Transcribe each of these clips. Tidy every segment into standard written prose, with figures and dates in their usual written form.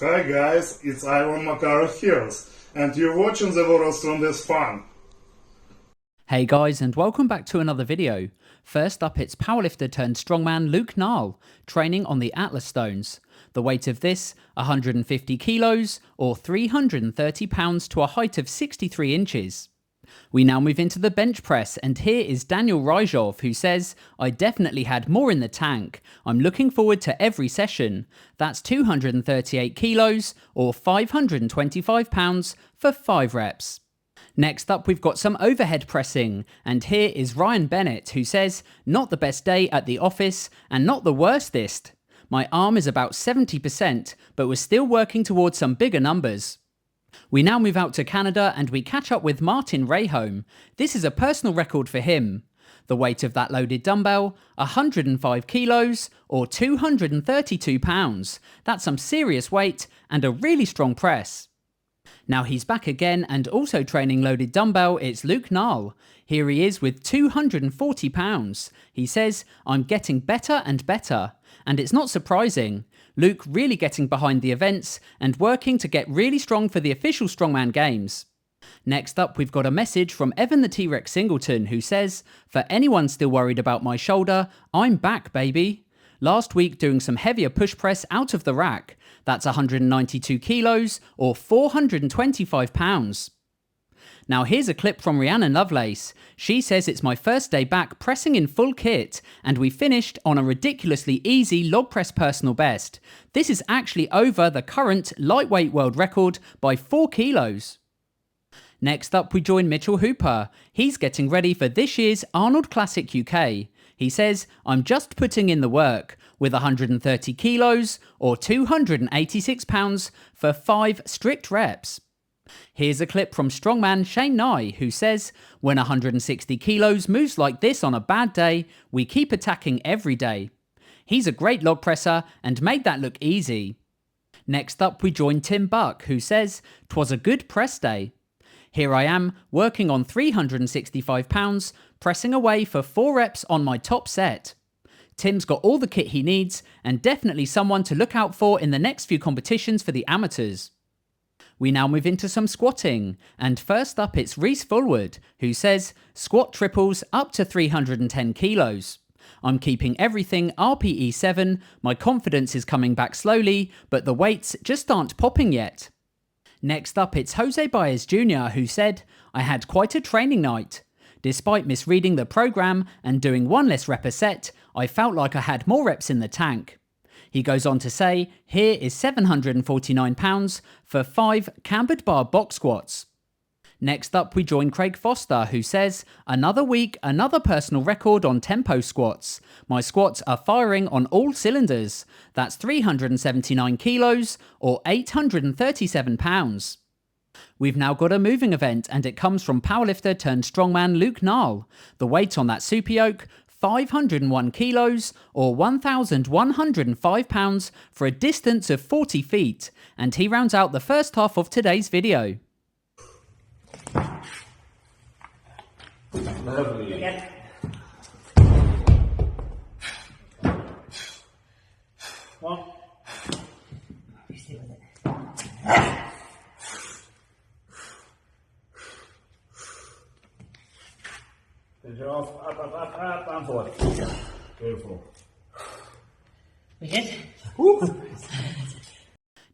Hi guys, it's Ivan Makarov here, and you're watching the World's Strongest Fun. Hey guys, and welcome back to another video. First up, it's powerlifter turned strongman Luke Nall, training on the Atlas stones. The weight of this, 150 kilos, or 330 pounds to a height of 63 inches. We now move into the bench press, and here is Daniel Rhianon, who says, I definitely had more in the tank. I'm looking forward to every session. That's 238 kilos, or 525 pounds for 5 reps. Next up, we've got some overhead pressing, and here is Ryan Bennett, who says, not the best day at the office, and not the worstest. My arm is about 70%, but we're still working towards some bigger numbers. We now move out to Canada and we catch up with Martin Rayholm. This is a personal record for him. The weight of that loaded dumbbell, 105 kilos or 232 pounds. That's some serious weight and a really strong press. Now he's back again and also training loaded dumbbell, it's Luke Nall. Here he is with 240 pounds. He says, I'm getting better and better. And it's not surprising. Luke really getting behind the events and working to get really strong for the official Strongman Games. Next up, we've got a message from Evan the T-Rex Singleton, who says, for anyone still worried about my shoulder, I'm back, baby. Last week doing some heavier push press out of the rack. That's 192 kilos or 425 pounds. Now here's a clip from Rhianon Lovelace. She says it's my first day back pressing in full kit, and we finished on a ridiculously easy log press personal best. This is actually over the current lightweight world record by 4 kilos. Next up, we join Mitchell Hooper. He's getting ready for this year's Arnold Classic UK. He says, I'm just putting in the work with 130 kilos or 286 pounds for 5 strict reps. Here's a clip from strongman Shane Nye, who says, when 160 kilos moves like this on a bad day, we keep attacking every day. He's a great log presser and made that look easy. Next up, we join Tim Buck, who says, 'twas a good press day. Here I am, working on 365 pounds, pressing away for 4 reps on my top set. Tim's got all the kit he needs, and definitely someone to look out for in the next few competitions for the amateurs. We now move into some squatting, and first up it's Reese Fullwood, who says, squat triples up to 310 kilos. I'm keeping everything RPE 7, my confidence is coming back slowly, but the weights just aren't popping yet. Next up it's Jose Baez Jr., who said, I had quite a training night. Despite misreading the program and doing 1 less rep a set, I felt like I had more reps in the tank. He goes on to say, here is 749 pounds for 5 cambered bar box squats. Next up, we join Craig Foster, who says, another week, another personal record on tempo squats. My squats are firing on all cylinders. That's 379 kilos or 837 pounds. We've now got a moving event, and it comes from powerlifter turned strongman Luke Nall. The weight on that super yoke, 501 kilos or 1,105 pounds for a distance of 40 feet, and he rounds out the first half of today's video. Lovely. Yep. Well, stay with it. Finish off, up, and forward. Beautiful. We hit.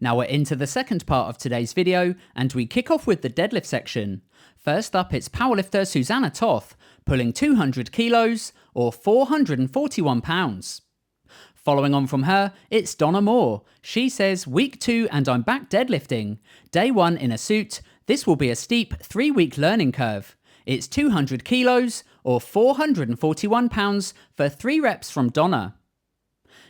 Now we're into the second part of today's video, and we kick off with the deadlift section. First up, it's powerlifter Susanna Toth, pulling 200 kilos or 441 pounds. Following on from her, it's Donna Moore. She says, week 2 and I'm back deadlifting. Day 1 in a suit. This will be a steep 3-week learning curve. It's 200 kilos or 441 pounds for 3 reps from Donna.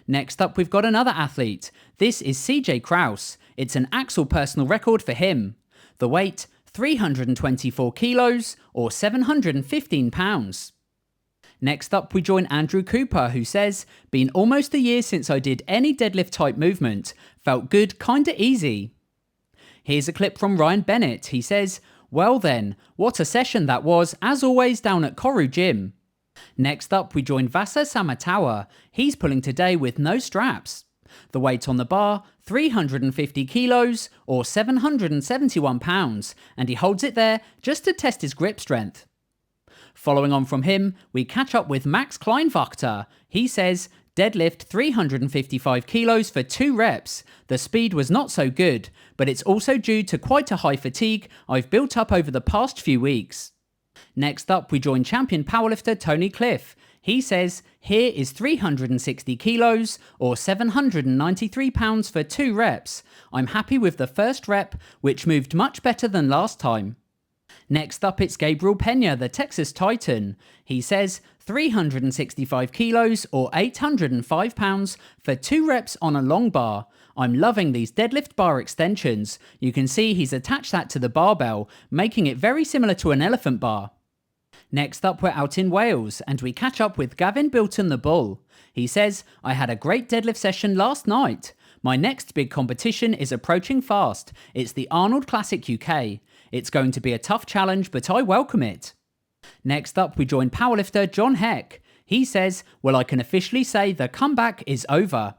Next up, we've got another athlete. This is CJ Krause. It's an Axel personal record for him. The weight, 324 kilos or 715 pounds. Next up, we join Andrew Cooper, who says, been almost a year since I did any deadlift type movement. Felt good, kinda easy. Here's a clip from Ryan Bennett. He says, well then, what a session that was, as always down at Koru Gym. Next up, we join Vasa Samatawa. He's pulling today with no straps. The weight on the bar, 350 kilos or 771 pounds, and he holds it there just to test his grip strength. Following on from him, we catch up with Max Kleinwachter. He says, deadlift 355 kilos for 2 reps. The speed was not so good, but it's also due to quite a high fatigue I've built up over the past few weeks. Next up, we join champion powerlifter Tony Cliff. He says, here is 360 kilos or 793 pounds for 2 reps. I'm happy with the first rep, which moved much better than last time. Next up, it's Gabriel Pena, the Texas Titan. He says 365 kilos or 805 pounds for 2 reps on a long bar. I'm loving these deadlift bar extensions. You can see he's attached that to the barbell, making it very similar to an elephant bar. Next up, we're out in Wales, and we catch up with Gavin Bilton the Bull. He says, I had a great deadlift session last night. My next big competition is approaching fast. It's the Arnold Classic UK. It's going to be a tough challenge, but I welcome it. Next up, we join powerlifter John Heck. He says, well, I can officially say the comeback is over.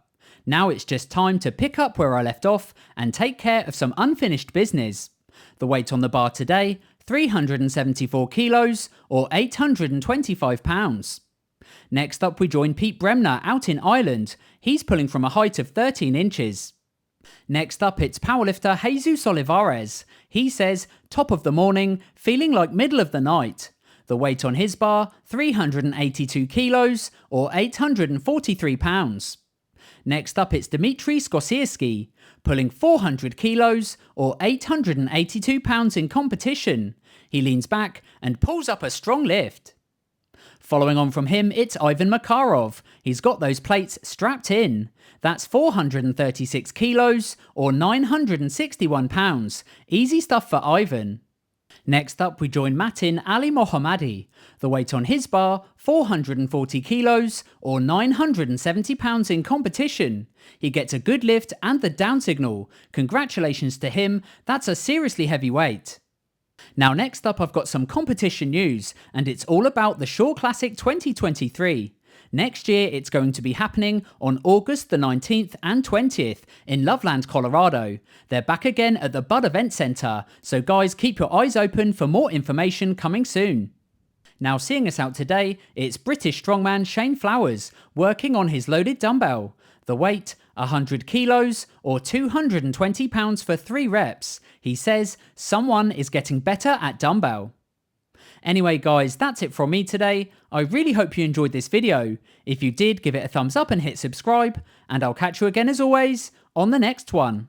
Now it's just time to pick up where I left off and take care of some unfinished business. The weight on the bar today, 374 kilos or 825 pounds. Next up, we join Pete Bremner out in Ireland. He's pulling from a height of 13 inches. Next up, it's powerlifter Jesus Olivares. He says, top of the morning, feeling like middle of the night. The weight on his bar, 382 kilos or 843 pounds. Next up, it's Dmitry Skosierski, pulling 400 kilos or 882 pounds in competition. He leans back and pulls up a strong lift. Following on from him, it's Ivan Makarov. He's got those plates strapped in. That's 436 kilos or 961 pounds. Easy stuff for Ivan. Next up, we join Matin Ali Mohammadi. The weight on his bar, 440 kilos or 970 pounds in competition. He gets a good lift and the down signal. Congratulations to him, that's a seriously heavy weight. Now next up, I've got some competition news, and it's all about the Shore Classic 2023. Next year, it's going to be happening on August the 19th and 20th in Loveland, Colorado. They're back again at the Bud Event Center, so guys, keep your eyes open for more information coming soon. Now seeing us out today, it's British strongman Shane Flowers working on his loaded dumbbell. The weight, 100 kilos or 220 pounds for 3 reps. He says someone is getting better at dumbbell. Anyway guys, that's it from me today. I really hope you enjoyed this video. If you did, give it a thumbs up and hit subscribe, and I'll catch you again as always on the next one.